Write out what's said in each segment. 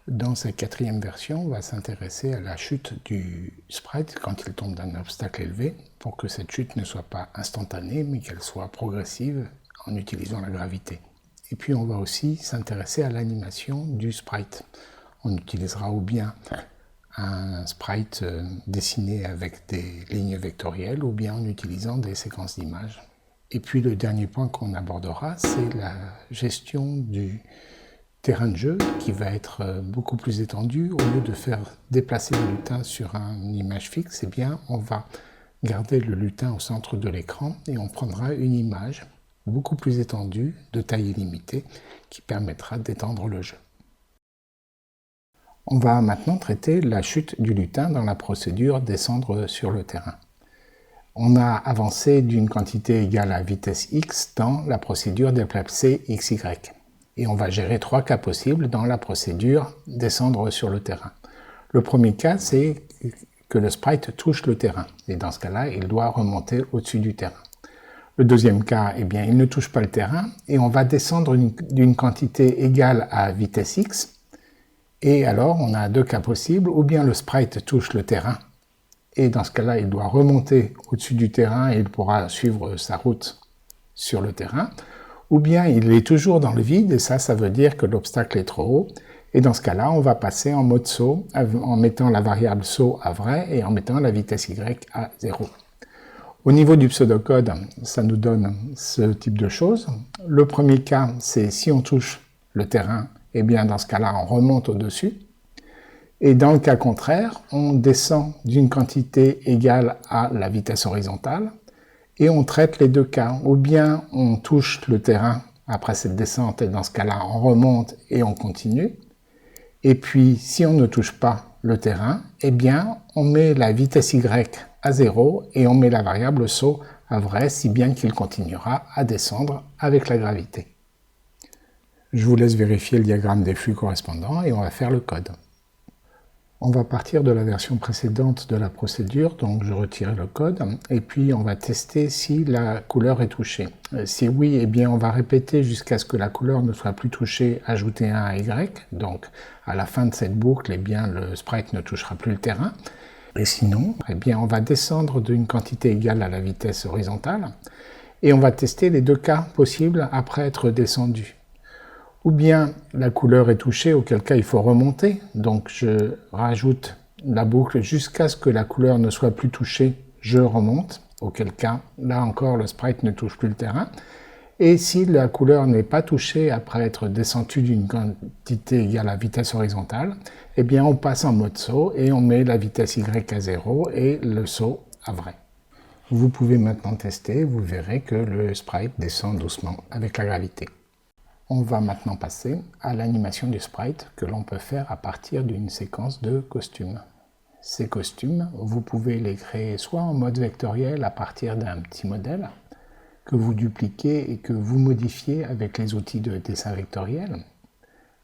Dans cette quatrième version, on va s'intéresser à la chute du sprite quand il tombe d'un obstacle élevé, pour que cette chute ne soit pas instantanée, mais qu'elle soit progressive en utilisant la gravité. Et puis on va aussi s'intéresser à l'animation du sprite. On utilisera ou bien un sprite dessiné avec des lignes vectorielles, ou bien en utilisant des séquences d'images. Et puis le dernier point qu'on abordera, c'est la gestion du terrain de jeu qui va être beaucoup plus étendu. Au lieu de faire déplacer le lutin sur une image fixe, eh bien, on va garder le lutin au centre de l'écran et on prendra une image beaucoup plus étendue, de taille illimitée, qui permettra d'étendre le jeu. On va maintenant traiter la chute du lutin dans la procédure descendre sur le terrain. On a avancé d'une quantité égale à vitesse x dans la procédure déplacer xy. Et on va gérer trois cas possibles dans la procédure descendre sur le terrain. Le premier cas, c'est que le sprite touche le terrain. Et dans ce cas-là, il doit remonter au-dessus du terrain. Le deuxième cas, eh bien, il ne touche pas le terrain et on va descendre d'une quantité égale à vitesse x. Et alors, on a deux cas possibles. Ou bien le sprite touche le terrain. Et dans ce cas-là, il doit remonter au-dessus du terrain et il pourra suivre sa route sur le terrain. Ou bien il est toujours dans le vide, et ça veut dire que l'obstacle est trop haut. Et dans ce cas-là, on va passer en mode saut, en mettant la variable saut à vrai et en mettant la vitesse y à 0. Au niveau du pseudocode, ça nous donne ce type de choses. Le premier cas, c'est si on touche le terrain, et bien dans ce cas-là, on remonte au-dessus. Et dans le cas contraire, on descend d'une quantité égale à la vitesse horizontale, et on traite les deux cas. Ou bien on touche le terrain après cette descente, et dans ce cas-là, on remonte et on continue. Et puis, si on ne touche pas le terrain, eh bien, on met la vitesse y à 0 et on met la variable saut à vrai, si bien qu'il continuera à descendre avec la gravité. Je vous laisse vérifier le diagramme des flux correspondants et on va faire le code. On va partir de la version précédente de la procédure, donc je retire le code, et puis on va tester si la couleur est touchée. Si oui, eh bien on va répéter jusqu'à ce que la couleur ne soit plus touchée, ajouter 1 à Y, donc à la fin de cette boucle, eh bien le sprite ne touchera plus le terrain. Et sinon, eh bien on va descendre d'une quantité égale à la vitesse horizontale, et on va tester les deux cas possibles après être descendu. Ou bien la couleur est touchée, auquel cas il faut remonter, donc je rajoute la boucle jusqu'à ce que la couleur ne soit plus touchée, je remonte, auquel cas, là encore, le sprite ne touche plus le terrain. Et si la couleur n'est pas touchée après être descendue d'une quantité égale à vitesse horizontale, eh bien on passe en mode saut et on met la vitesse y à 0 et le saut à vrai. Vous pouvez maintenant tester, vous verrez que le sprite descend doucement avec la gravité. On va maintenant passer à l'animation du sprite que l'on peut faire à partir d'une séquence de costumes. Ces costumes, vous pouvez les créer soit en mode vectoriel à partir d'un petit modèle que vous dupliquez et que vous modifiez avec les outils de dessin vectoriel,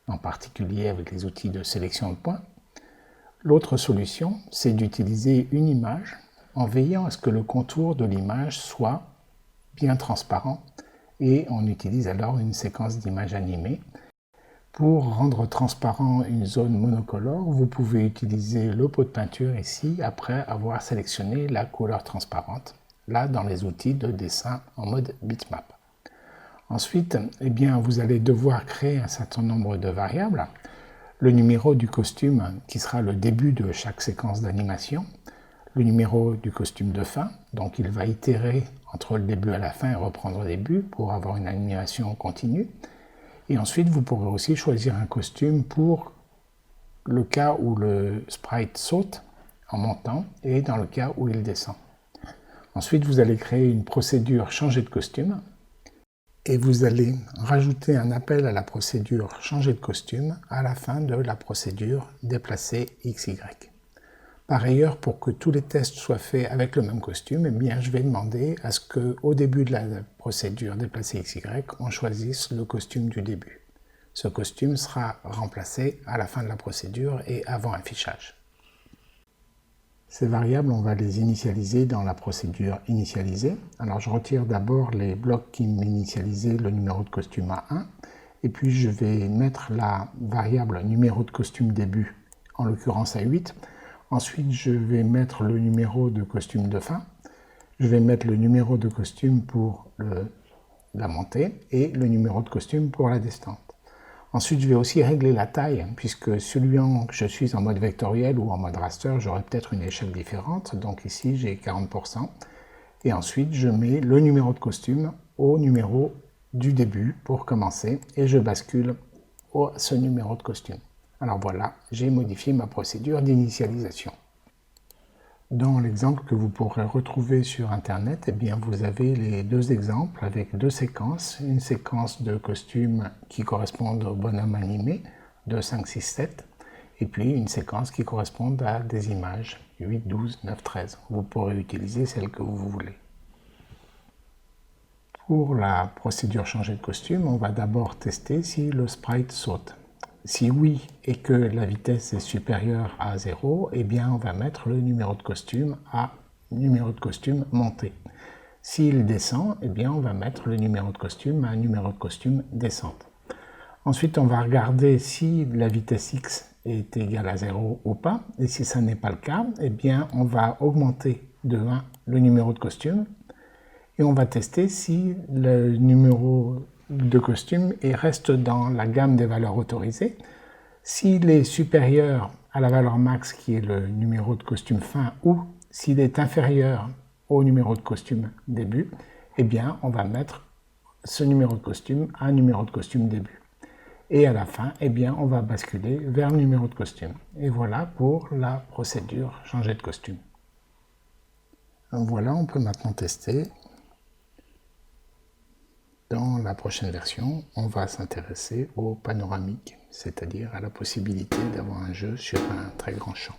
en particulier avec les outils de sélection de points. L'autre solution, c'est d'utiliser une image en veillant à ce que le contour de l'image soit bien transparent, et on utilise alors une séquence d'images animées. Pour rendre transparent une zone monocolore, vous pouvez utiliser le pot de peinture ici, après avoir sélectionné la couleur transparente, là dans les outils de dessin en mode bitmap. Ensuite, eh bien, vous allez devoir créer un certain nombre de variables. Le numéro du costume, qui sera le début de chaque séquence d'animation, le numéro du costume de fin, donc il va itérer entre le début et la fin et reprendre au début pour avoir une animation continue. Et ensuite, vous pourrez aussi choisir un costume pour le cas où le sprite saute en montant et dans le cas où il descend. Ensuite, vous allez créer une procédure changer de costume et vous allez rajouter un appel à la procédure changer de costume à la fin de la procédure déplacer XY. Par ailleurs, pour que tous les tests soient faits avec le même costume, eh bien, je vais demander à ce qu'au début de la procédure déplacer XY, on choisisse le costume du début. Ce costume sera remplacé à la fin de la procédure et avant affichage. Ces variables, on va les initialiser dans la procédure initialiser. Alors je retire d'abord les blocs qui m'initialisaient le numéro de costume à 1, Et puis je vais mettre la variable numéro de costume début, en l'occurrence à 8. Ensuite, je vais mettre le numéro de costume de fin. Je vais mettre le numéro de costume pour la montée et le numéro de costume pour la descente. Ensuite, je vais aussi régler la taille, puisque suivant que je suis en mode vectoriel ou en mode raster, j'aurai peut-être une échelle différente. Donc ici, j'ai 40%. Et ensuite, je mets le numéro de costume au numéro du début pour commencer et je bascule ce numéro de costume. Alors voilà, j'ai modifié ma procédure d'initialisation. Dans l'exemple que vous pourrez retrouver sur Internet, eh bien, vous avez les deux exemples avec deux séquences. Une séquence de costumes qui correspondent au bonhomme animé, 2, 5, 6, 7, et puis une séquence qui correspond à des images, 8, 12, 9, 13. Vous pourrez utiliser celle que vous voulez. Pour la procédure changer de costume, on va d'abord tester si le sprite saute. Si oui et que la vitesse est supérieure à 0, eh bien on va mettre le numéro de costume à numéro de costume monté. S'il descend, eh bien on va mettre le numéro de costume à numéro de costume descente. Ensuite, on va regarder si la vitesse x est égale à 0 ou pas. Et si ça n'est pas le cas, eh bien on va augmenter de 1 le numéro de costume. Et on va tester si le numéro de costume reste dans la gamme des valeurs autorisées. S'il est supérieur à la valeur max qui est le numéro de costume fin ou s'il est inférieur au numéro de costume début, eh bien on va mettre ce numéro de costume à numéro de costume début. Et à la fin, eh bien on va basculer vers le numéro de costume. Et voilà pour la procédure changer de costume. Voilà, on peut maintenant tester. Dans la prochaine version, on va s'intéresser au panoramique, c'est-à-dire à la possibilité d'avoir un jeu sur un très grand champ.